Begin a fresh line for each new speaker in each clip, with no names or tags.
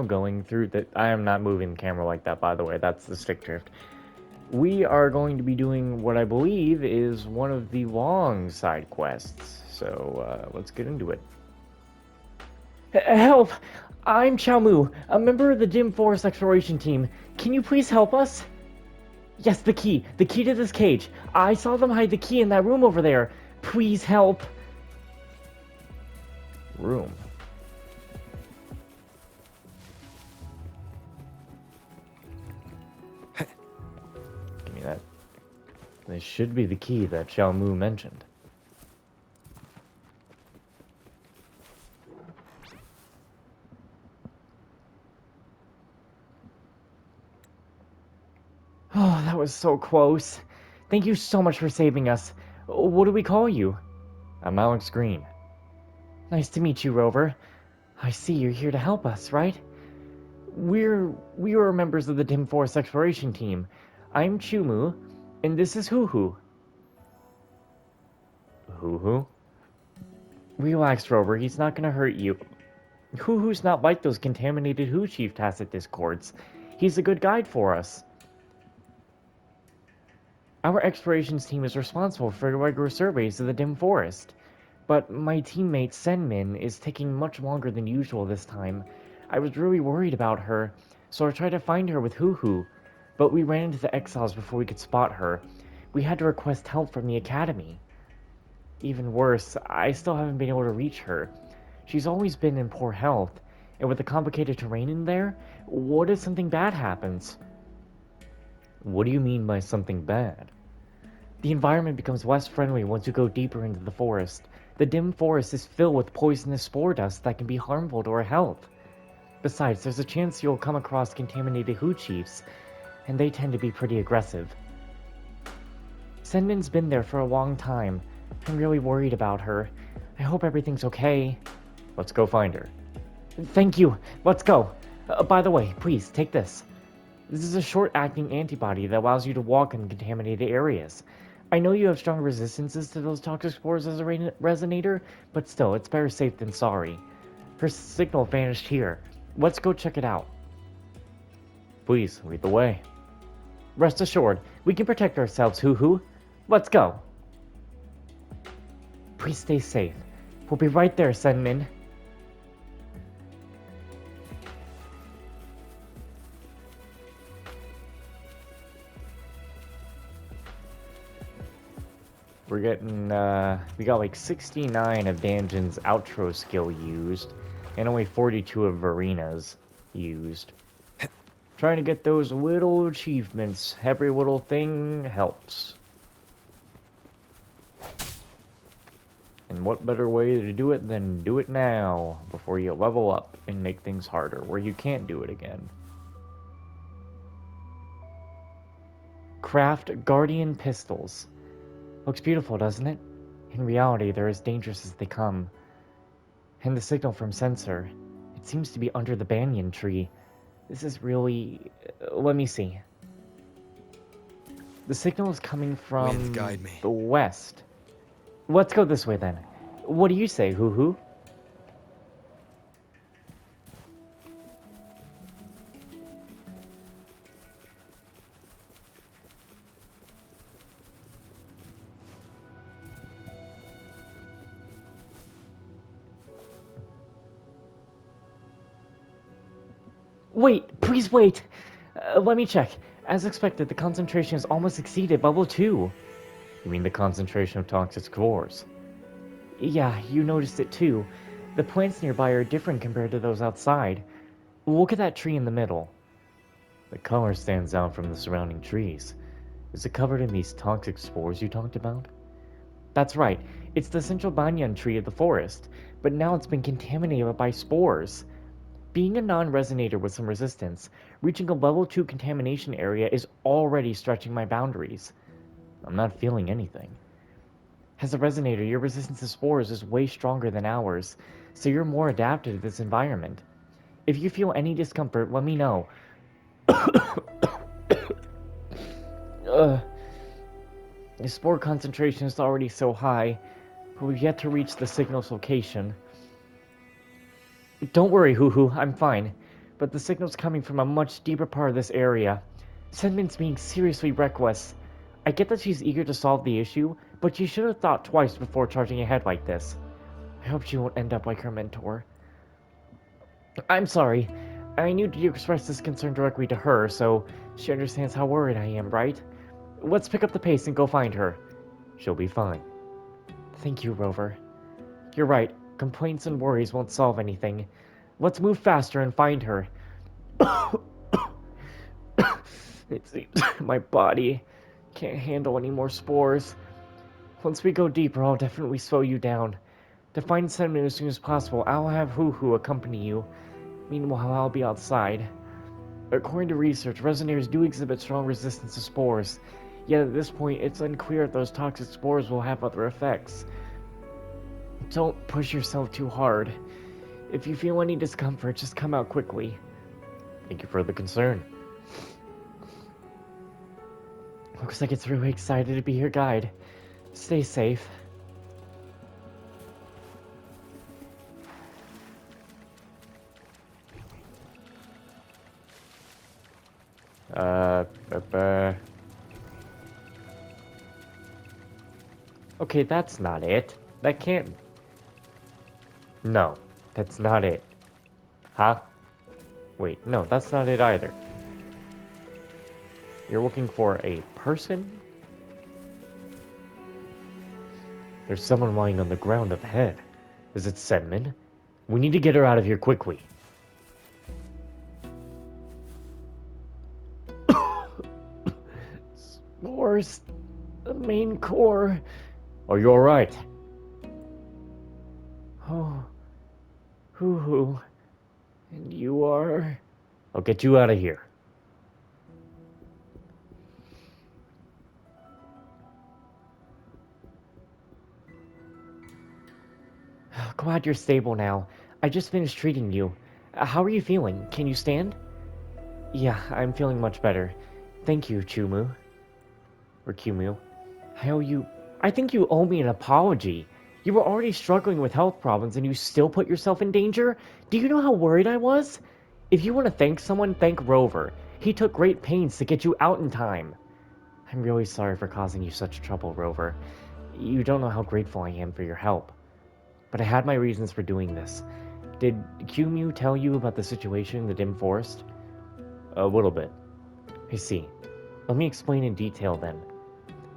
now going through the... I am not moving the camera like that, by the way. That's the stick drift. We are going to be doing what I believe is one of the long side quests. So, let's get into it. Help! I'm Mu, a member of the Dim Forest Exploration Team. Can you please help us? Yes, the key. The key to this cage. I saw them hide the key in that room over there. Please help. Room. Give me that. This should be the key that Mu mentioned. Oh, that was so close. Thank you so much for saving us. What do we call you? I'm Alex Green. Nice to meet you, Rover. I see you're here to help us, right? We are members of the Dim Forest Exploration Team. I'm Chumu, and this is Hoo-Hoo. Hoo-Hoo? Relax, Rover. He's not gonna hurt you. Hoo-Hoo's not like those contaminated Who Chief Tacit Discords. He's a good guide for us. Our explorations team is responsible for regular surveys of the Dim Forest, but my teammate Senmin is taking much longer than usual this time. I was really worried about her, so I tried to find her with Hoo-Hoo, but we ran into the exiles before we could spot her. We had to request help from the academy. Even worse, I still haven't been able to reach her. She's always been in poor health, and with the complicated terrain in there, what if something bad happens? What do you mean by something bad? The environment becomes less friendly once you go deeper into the forest. The dim forest is filled with poisonous spore dust that can be harmful to our health. Besides, there's a chance you'll come across contaminated Who Chiefs, and they tend to be pretty aggressive. Senmin's been there for a long time. I'm really worried about her. I hope everything's okay. Let's go find her. Thank you. Let's go. By the way, please, take this. This is a short-acting antibody that allows you to walk in contaminated areas. I know you have strong resistances to those toxic spores as a resonator, but still, it's better safe than sorry. Her signal vanished here. Let's go check it out. Please, lead the way. Rest assured, we can protect ourselves, Hoo-Hoo. Let's go. Please stay safe. We'll be right there, Senmin. We're getting, we got like 69 of Danjon's outro skill used, and only 42 of Verena's used. Trying to get those little achievements. Every little thing helps. And what better way to do it than do it now, before you level up and make things harder, where you can't do it again. Craft Guardian Pistols. Looks beautiful, doesn't it? In reality, they're as dangerous as they come. And the signal from Sensor, it seems to be under the banyan tree. This is really... let me see. The signal is coming from the west. Let's go this way then. What do you say, Hoo-Hoo? Wait, please wait. Let me check. As expected, the concentration has almost exceeded level 2. You mean the concentration of toxic spores? Yeah, you noticed it too. The plants nearby are different compared to those outside. Look at that tree in the middle. The color stands out from the surrounding trees. Is it covered in these toxic spores you talked about? That's right. It's the central banyan tree of the forest, but now it's been contaminated by spores. Being a non-resonator with some resistance, reaching a level 2 contamination area is already stretching my boundaries. I'm not feeling anything. As a resonator, your resistance to spores is way stronger than ours, so you're more adapted to this environment. If you feel any discomfort, let me know. The spore concentration is already so high, but we've yet to reach the signal's location. Don't worry, Hoo-Hoo, I'm fine. but the signal's coming from a much deeper part of this area. Senmin's being seriously reckless. I get that she's eager to solve the issue, but she should have thought twice before charging ahead like this. I hope she won't end up like her mentor. I'm sorry. I knew you expressed this concern directly to her, so she understands how worried I am, right? Let's pick up the pace and go find her. She'll be fine. Thank you, Rover. You're right. Complaints and worries won't solve anything. Let's move faster and find her. It seems my body can't handle any more spores. Once we go deeper, I'll definitely slow you down. To find Senmin as soon as possible, I'll have Hoo accompany you. Meanwhile, I'll be outside. According to research, resonators do exhibit strong resistance to spores. Yet at this point, it's unclear if those toxic spores will have other effects. Don't push yourself too hard. If you feel any discomfort, just come out quickly. Thank you for the concern. Looks like it's really excited to be your guide. Stay safe. Okay, that's not it. That can't... No, that's not it. Huh? Wait, no, that's not it either. You're looking for a person? There's someone lying on the ground up ahead. Is it Senmin? We need to get her out of here quickly. Spores, the main core. Are you alright? Oh, Hoo. And you are... I'll get you out of here. Glad you're stable now. I just finished treating you. How are you feeling? Can you stand? Yeah, I'm feeling much better. Thank you, Chumu. Or Kumu. I think you owe me an apology. You were already struggling with health problems and you still put yourself in danger? Do you know how worried I was? If you want to thank someone, thank Rover. He took great pains to get you out in time. I'm really sorry for causing you such trouble, Rover. You don't know how grateful I am for your help. But I had my reasons for doing this. Did Kumu tell you about the situation in the dim forest? A little bit. I see. Let me explain in detail then.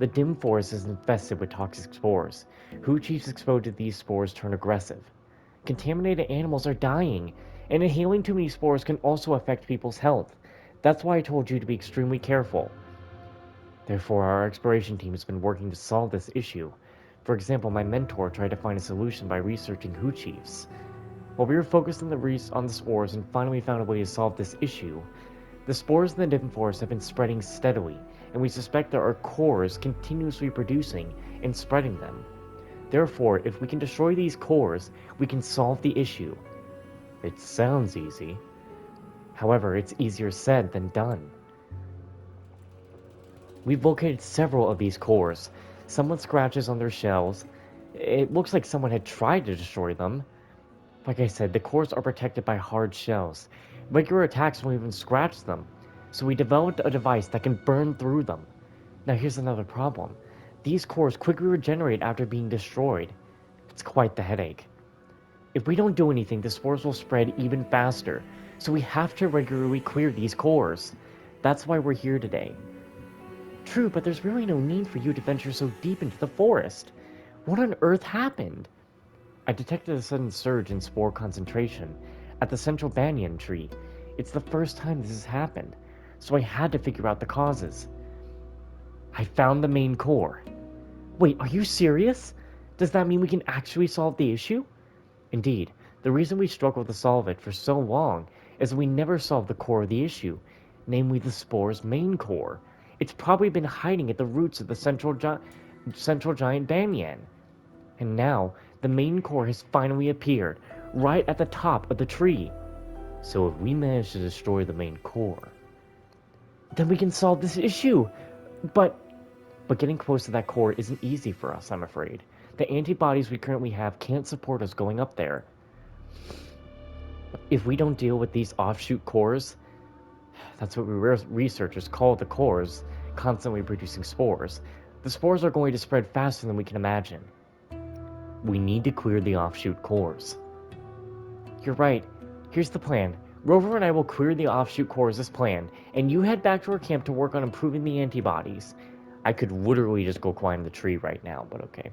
The dim forest is infested with toxic spores. Who chiefs exposed to these spores turn aggressive. Contaminated animals are dying, and inhaling too many spores can also affect people's health. That's why I told you to be extremely careful. Therefore, our exploration team has been working to solve this issue. For example, my mentor tried to find a solution by researching who chiefs. While we were focused on the spores and finally found a way to solve this issue, the spores in the dim forest have been spreading steadily, and we suspect there are cores continuously producing and spreading them. Therefore, if we can destroy these cores, we can solve the issue. It sounds easy. However, it's easier said than done. We've located several of these cores, some with scratches on their shells. It looks like someone had tried to destroy them. Like I said, the cores are protected by hard shells. Regular attacks won't even scratch them, so we developed a device that can burn through them. Now here's another problem. These cores quickly regenerate after being destroyed. It's quite the headache. If we don't do anything, the spores will spread even faster, so we have to regularly clear these cores. That's why we're here today. True, but there's really no need for you to venture so deep into the forest. What on earth happened? I detected a sudden surge in spore concentration at the central banyan tree. It's the first time this has happened, so I had to figure out the causes. I found the main core. Wait, are you serious? Does that mean we can actually solve the issue? Indeed, the reason we struggled to solve it for so long is we never solved the core of the issue, namely the spore's main core. It's probably been hiding at the roots of the central giant banyan. And now, the main core has finally appeared, right at the top of the tree. So if we manage to destroy the main core, then we can solve this issue. But getting close to that core isn't easy for us, I'm afraid. The antibodies we currently have can't support us going up there. If we don't deal with these offshoot cores, that's what we researchers call the cores, constantly producing spores, the spores are going to spread faster than we can imagine. We need to clear the offshoot cores. You're right. Here's the plan. Rover and I will clear the offshoot cores as planned, and you head back to our camp to work on improving the antibodies. I could literally just go climb the tree right now, but okay.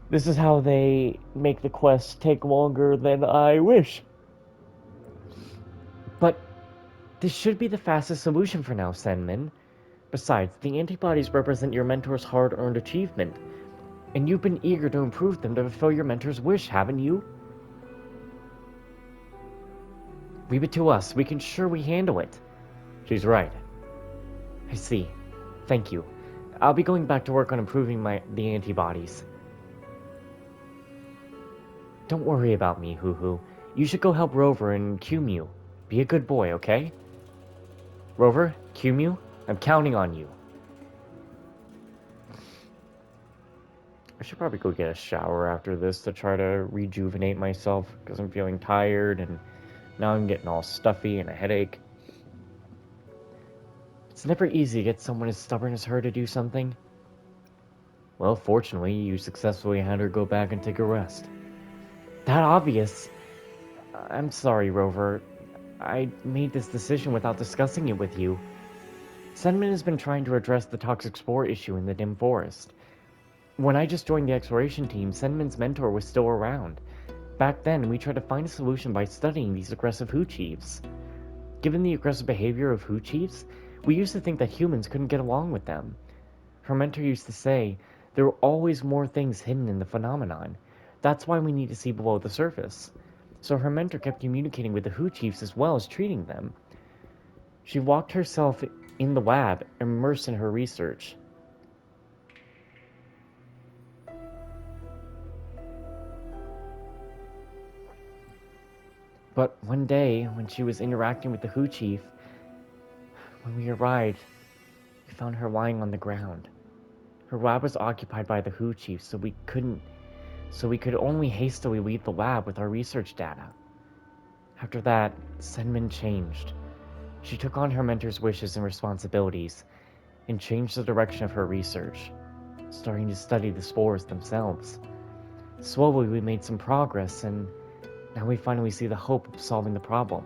This is how they make the quest take longer than I wish. But this should be the fastest solution for now, Senman. Besides, the antibodies represent your mentor's hard-earned achievement, and you've been eager to improve them to fulfill your mentor's wish, haven't you? Leave it to us. We can surely handle it. She's right. I see. Thank you. I'll be going back to work on improving the antibodies. Don't worry about me, Hoo-Hoo. You should go help Rover and Cumu. Be a good boy, okay? Rover, Cumu, I'm counting on you. I should probably go get a shower after this to try to rejuvenate myself, because I'm feeling tired, and now I'm getting all stuffy and a headache. It's never easy to get someone as stubborn as her to do something. Well, fortunately, you successfully had her go back and take a rest. That obvious? I'm sorry, Rover. I made this decision without discussing it with you. Senman has been trying to address the toxic spore issue in the dim forest. When I just joined the exploration team, Senman's mentor was still around. Back then, we tried to find a solution by studying these aggressive Hu chiefs. Given the aggressive behavior of Hu chiefs, we used to think that humans couldn't get along with them. Her mentor used to say, there were always more things hidden in the phenomenon. That's why we need to see below the surface. So her mentor kept communicating with the Hu chiefs as well as treating them. She locked herself in the lab, immersed in her research. But one day, when she was interacting with the Hu chief, when we arrived, we found her lying on the ground. Her lab was occupied by the Hu chief, so we could only hastily leave the lab with our research data. After that, Senman changed. She took on her mentor's wishes and responsibilities, and changed the direction of her research, starting to study the spores themselves. Slowly, we made some progress, and now we finally see the hope of solving the problem.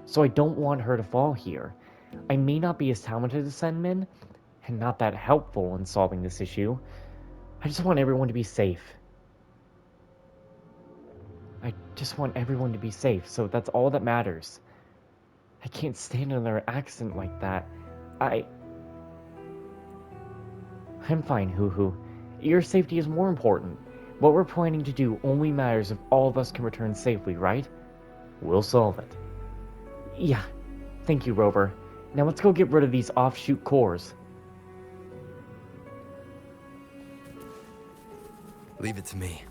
So I don't want her to fall here. I may not be as talented as Senman, and not that helpful in solving this issue. I just want everyone to be safe. So that's all that matters. I can't stand another accident like that. I'm fine, Hoo-Hoo. Your safety is more important. What we're planning to do only matters if all of us can return safely, right? We'll solve it. Yeah. Thank you, Rover. Now let's go get rid of these offshoot cores.
Leave it to me.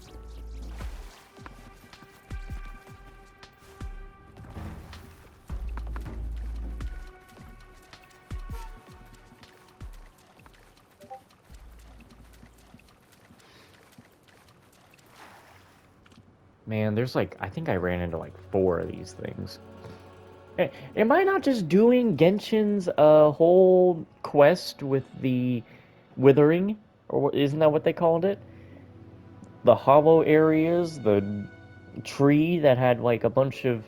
Man, there's I think I ran into 4 of these things. Am I not just doing Genshin's whole quest with the Withering? Or isn't that what they called it? The hollow areas, the tree that had a bunch of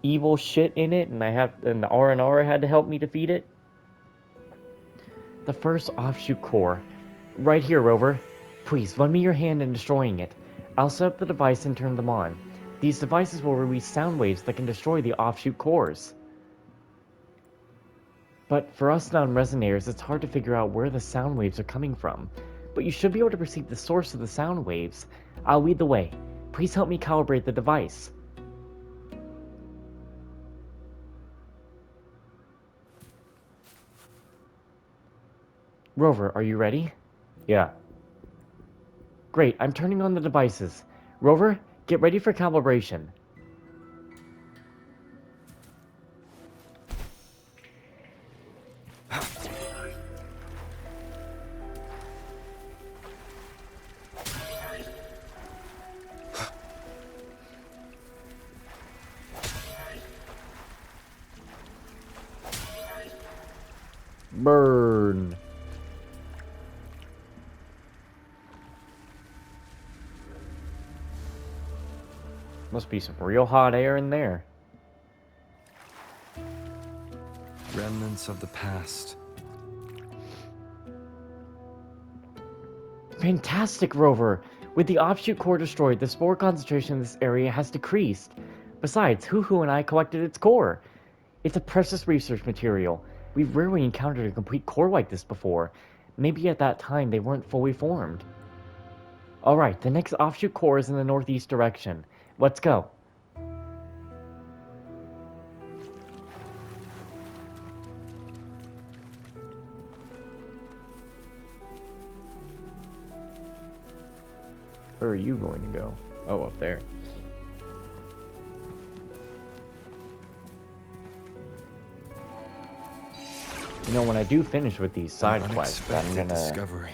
evil shit in it, and the R&R had to help me defeat it? The first offshoot core. Right here, Rover. Please, lend me your hand in destroying it. I'll set up the device and turn them on. These devices will release sound waves that can destroy the offshoot cores. But for us non-resonators, it's hard to figure out where the sound waves are coming from. But you should be able to perceive the source of the sound waves. I'll lead the way. Please help me calibrate the device. Rover, are you ready? Yeah. Great, I'm turning on the devices. Rover, get ready for calibration. Burn. Must be some real hot air in there.
Remnants of the past.
Fantastic, Rover! With the offshoot core destroyed, the spore concentration in this area has decreased. Besides, Hoo and I collected its core. It's a precious research material. We've rarely encountered a complete core like this before. Maybe at that time they weren't fully formed. Alright, the next offshoot core is in the northeast direction. Let's go. Where are you going to go? Oh, up there. You know, when I do finish with these side quests, I'm gonna...
discovery.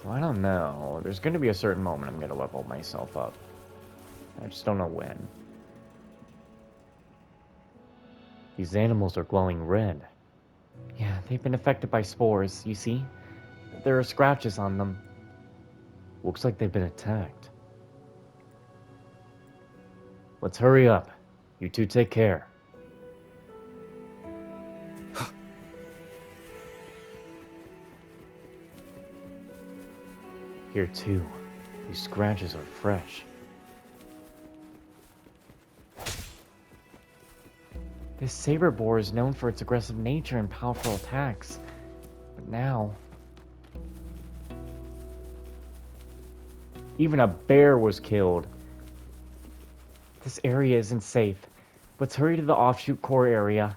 I don't know. There's gonna be a certain moment I'm gonna level myself up. I just don't know when. These animals are glowing red. Yeah, they've been affected by spores, you see? There are scratches on them. Looks like they've been attacked. Let's hurry up. You two take care. Here too. These scratches are fresh. This saber boar is known for its aggressive nature and powerful attacks. But now... even a bear was killed. This area isn't safe. Let's hurry to the offshoot core area.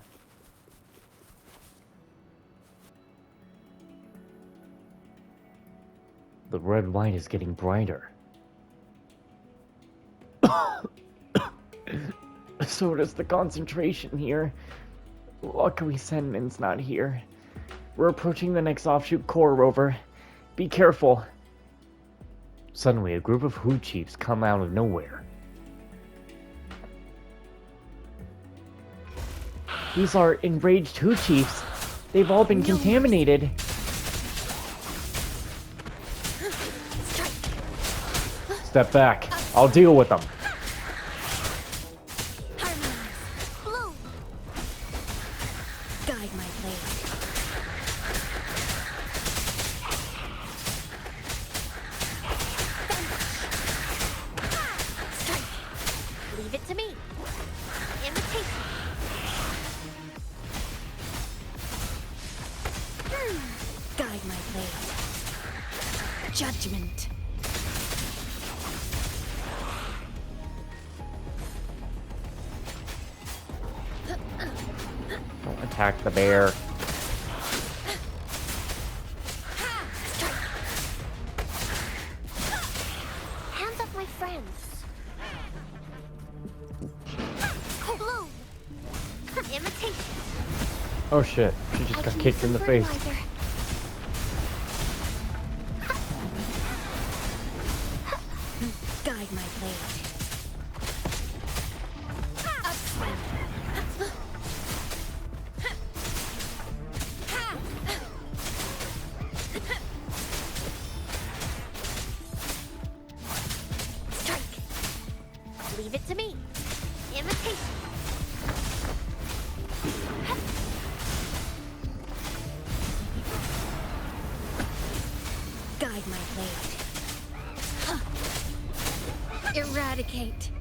The red light is getting brighter. So does the concentration here. Luckily, Sandman's not here. We're approaching the next offshoot core, Rover. Be careful. Suddenly, a group of Hu chiefs come out of nowhere. These are enraged Hu chiefs. They've all been contaminated. Step back. I'll deal with them.
Guide my blade. Strike. Leave it to me. Imitation. Guide my blade. Judgment.
Don't attack the bear.
Hands up, my friends. Bloom. Imitation.
Oh shit, she just got kicked in the face.
Guide my blade. Upswing. Strike. Leave it to me. Imitation. Guide my blade. Eradicate.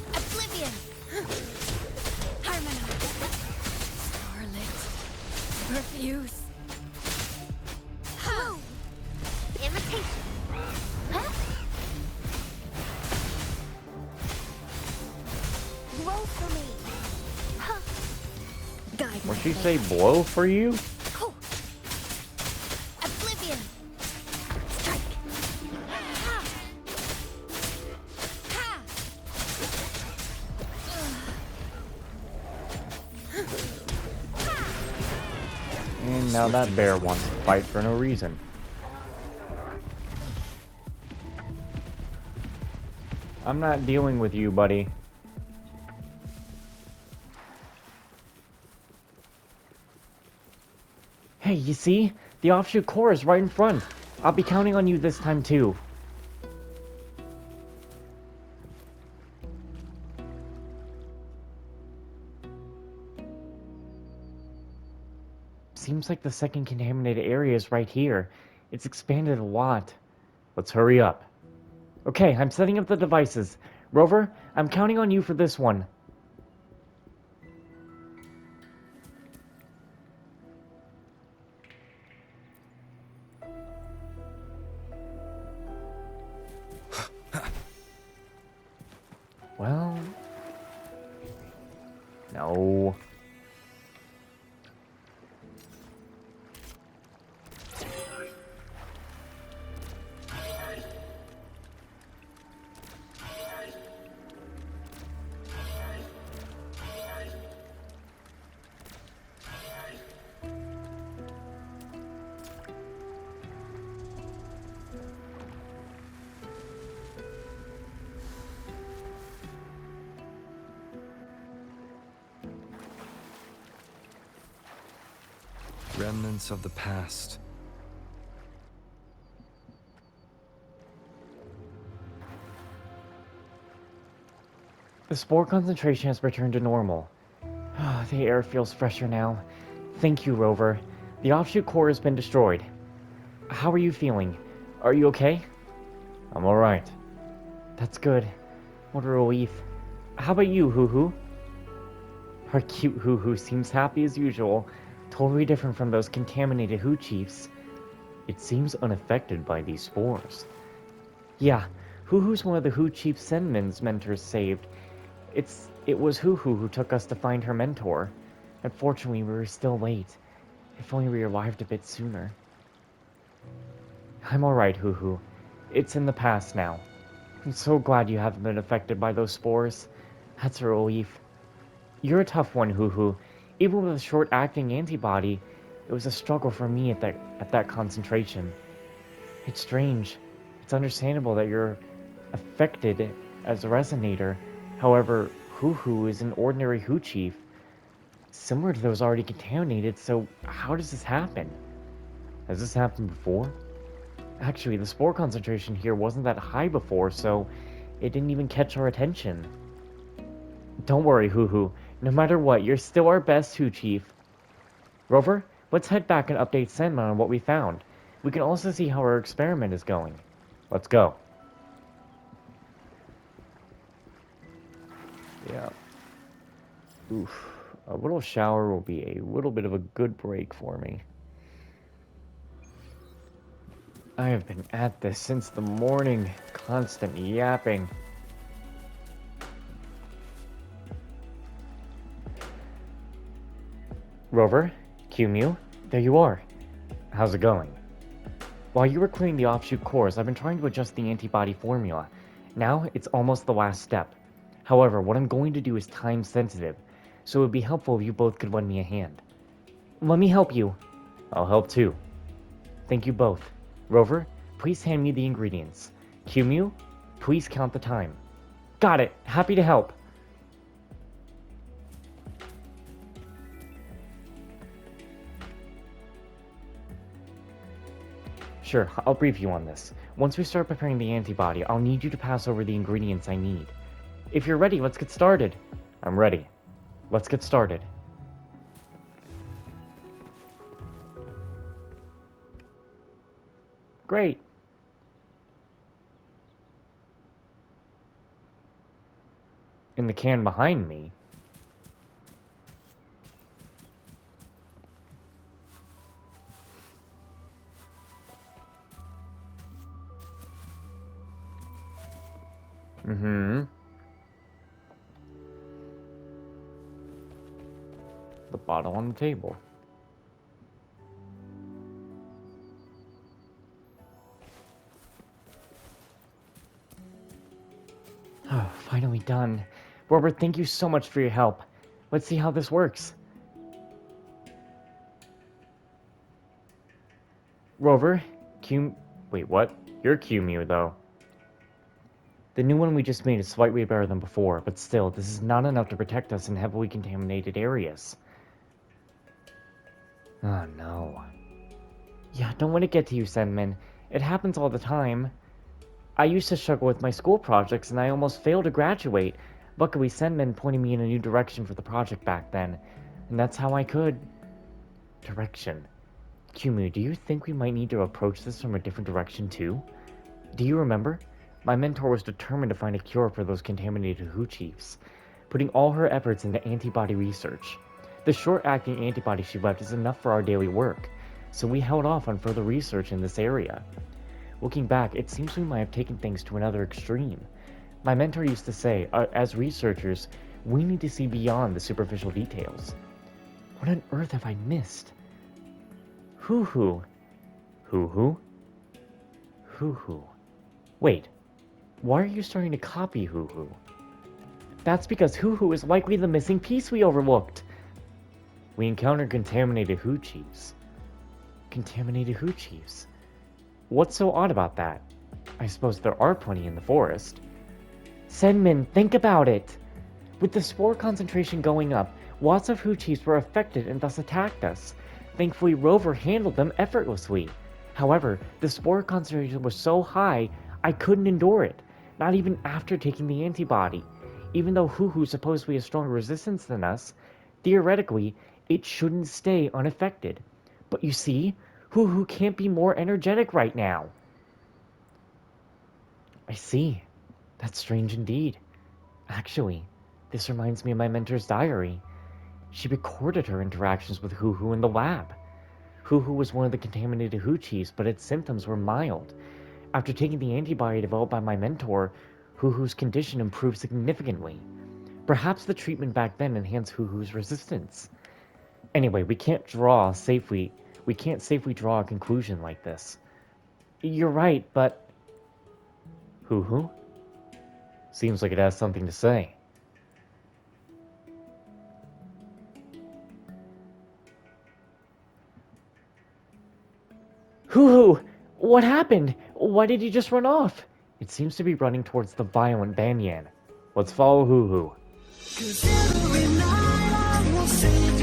Oblivion. Harmonize. Scarlet. Refuse. Bloom. Imitation. Huh? Blow for me. Huh. Guide my
Would she
blade.
say blow for you?
Cool. Oblivion. Strike. Ha. Ha.
And now that bear wants to fight for no reason. I'm not dealing with you, buddy. Hey, you see? The offshoot core is right in front. I'll be counting on you this time too. Seems like the second contaminated area is right here. It's expanded a lot. Let's hurry up. Okay, I'm setting up the devices. Rover, I'm counting on you for this one. Well... No...
Remnants of the past.
The spore concentration has returned to normal. The air feels fresher now. Thank you, Rover. The offshoot core has been destroyed. How are you feeling? Are you okay? I'm alright. That's good. What a relief. How about you, Hoo-Hoo? Our cute Hoo-Hoo seems happy as usual. Totally different from those contaminated Hoo Chiefs. It seems unaffected by these spores. Yeah, Hoo-Hoo's one of the Hoo Chief Senmin's mentors saved. It was Hoo-Hoo who took us to find her mentor. Unfortunately, we were still late. If only we arrived a bit sooner. I'm alright, Hoo-Hoo. It's in the past now. I'm so glad you haven't been affected by those spores. That's a relief. You're a tough one, Hoo-Hoo. Even with a short-acting antibody, it was a struggle for me at that concentration. It's strange. It's understandable that you're affected as a resonator. However, Hoo-Hoo is an ordinary Hoo Chief, similar to those already contaminated, so how does this happen? Has this happened before? Actually, the spore concentration here wasn't that high before, so it didn't even catch our attention. Don't worry, Hoo-Hoo. No matter what, you're still our best Hoo Chief. Rover, let's head back and update Senma on what we found. We can also see how our experiment is going. Let's go. Yeah. Oof. A little shower will be a little bit of a good break for me. I have been at this since the morning. Constant yapping. Rover, Q-Mew, there you are. How's it going? While you were clearing the offshoot cores, I've been trying to adjust the antibody formula. Now, it's almost the last step. However, what I'm going to do is time sensitive, so it would be helpful if you both could lend me a hand. Let me help you. I'll help too. Thank you both. Rover, please hand me the ingredients. Q-Mew, please count the time. Got it. Happy to help. Sure, I'll brief you on this. Once we start preparing the antibody, I'll need you to pass over the ingredients I need. If you're ready, let's get started. I'm ready. Let's get started. Great. In the can behind me. Mm-hmm. The bottle on the table. Oh, finally done. Robert, thank you so much for your help. Let's see how this works. Rover, Q... Wait, what? You're Q-Mew, though. The new one we just made is slightly better than before, but still, this is not enough to protect us in heavily contaminated areas. Oh no. Yeah, don't let it get to you, Senmin. It happens all the time. I used to struggle with my school projects and I almost failed to graduate. Luckily, Senmin pointed me in a new direction for the project back then, and that's how I could. Direction. Kumu, do you think we might need to approach this from a different direction too? Do you remember? My mentor was determined to find a cure for those contaminated Hu chiefs, putting all her efforts into antibody research. The short-acting antibody she left is enough for our daily work, so we held off on further research in this area. Looking back, it seems we might have taken things to another extreme. My mentor used to say, as researchers, we need to see beyond the superficial details. What on earth have I missed? Hoo-hoo. Hoo-hoo? Hoo-hoo. Wait, why are you starting to copy Hoo-hoo? That's because Hoo-hoo is likely the missing piece we overlooked. We encountered contaminated Hu chiefs. Contaminated Hu chiefs? What's so odd about that? I suppose there are plenty in the forest. Senmin, think about it! With the spore concentration going up, lots of Hu chiefs were affected and thus attacked us. Thankfully, Rover handled them effortlessly. However, the spore concentration was so high, I couldn't endure it, not even after taking the antibody. Even though Hu supposedly has stronger resistance than us, theoretically, it shouldn't stay unaffected. But you see, Hu can't be more energetic right now. I see. That's strange indeed. Actually, this reminds me of my mentor's diary. She recorded her interactions with Hu in the lab. Hu was one of the contaminated Hu chiefs, but its symptoms were mild. After taking the antibody developed by my mentor, Hu's condition improved significantly. Perhaps the treatment back then enhanced Hu's resistance. Anyway, we can't safely draw a conclusion like this. You're right, but... Hu? Seems like it has something to say. Hu! What happened? Why did he just run off? It seems to be running towards the violent Banyan. Let's follow Hu.
'Cause every night I will sing